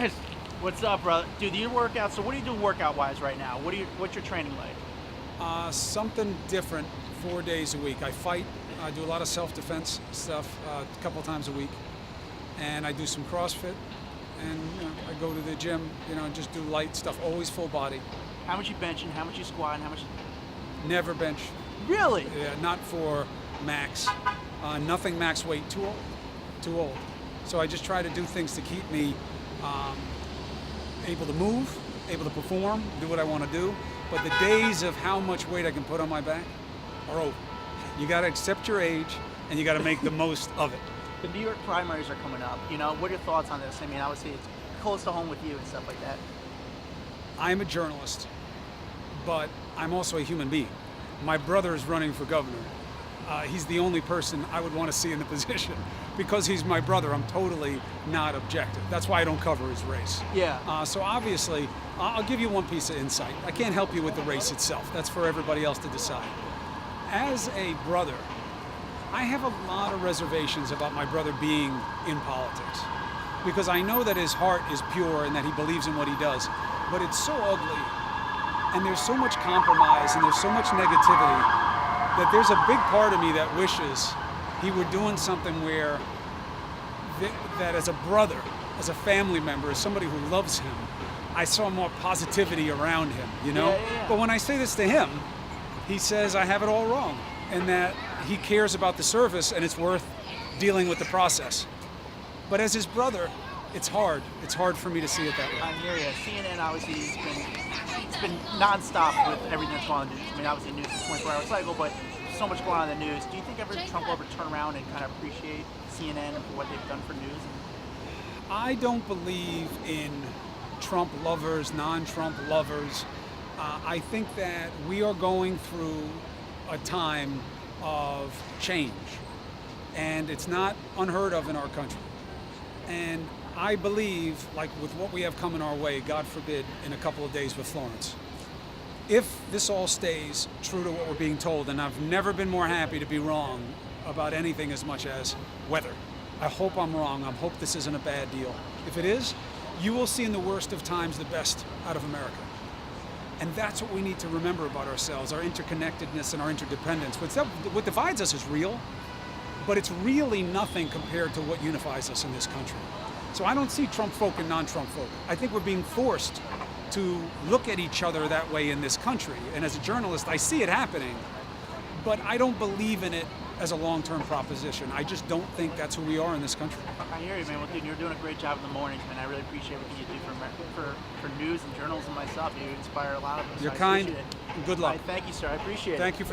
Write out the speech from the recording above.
Chris, what's up, brother? Dude, do you work out? So what are you doing workout-wise right now? What's your training like? Something different 4 days a week. I fight. I do a lot of self-defense stuff a couple times a week, and I do some CrossFit, and I go to the gym, and just do light stuff. Always full body. How much you benching? How much you squatting? How much? Never bench. Really? Yeah, not for max. Nothing max weight. Too old. Too old. So I just try to do things to keep me able to move, able to perform, do what I want to do. But the days of how much weight I can put on my back are over. You got to accept your age, and you got to make the most of it. The New York primaries are coming up. What are your thoughts on this? I mean, obviously it's close to home with you and stuff like that. I'm a journalist, but I'm also a human being. My brother is running for governor. He's the only person I would want to see in the position. Because he's my brother, I'm totally not objective. That's why I don't cover his race. Yeah. So obviously, I'll give you one piece of insight. I can't help you with the race itself. That's for everybody else to decide. As a brother, I have a lot of reservations about my brother being in politics. Because I know that his heart is pure and that he believes in what he does. But it's so ugly, and there's so much compromise, and there's so much negativity, that there's a big part of me that wishes he were doing something where that as a brother, as a family member, as somebody who loves him, I saw more positivity around him, Yeah. But when I say this to him, he says I have it all wrong, and that he cares about the service and it's worth dealing with the process. But as his brother, it's hard. It's hard for me to see it that way. I hear you. CNN obviously it's been nonstop with everything that's going on in the news. I mean, obviously news is a 24-hour cycle, but so much going on in the news. Do you think Trump will ever turn around and kind of appreciate CNN for what they've done for news? I don't believe in Trump lovers, non-Trump lovers. I think that we are going through a time of change, and it's not unheard of in our country. And I believe, like with what we have coming our way, God forbid, in a couple of days with Florence, if this all stays true to what we're being told, and I've never been more happy to be wrong about anything as much as weather. I hope I'm wrong. I hope this isn't a bad deal. If it is, you will see in the worst of times the best out of America. And that's what we need to remember about ourselves, our interconnectedness and our interdependence. What divides us is real, but it's really nothing compared to what unifies us in this country. So I don't see Trump folk and non-Trump folk. I think we're being forced to look at each other that way in this country. And as a journalist, I see it happening, but I don't believe in it as a long-term proposition. I just don't think that's who we are in this country. I hear you, man. Well, dude, you're doing a great job in the mornings, man. I really appreciate everything you do for news and journalism myself. You inspire a lot of us. You're I kind. appreciate it. Good luck. Thank you, sir. I appreciate it. Thank you for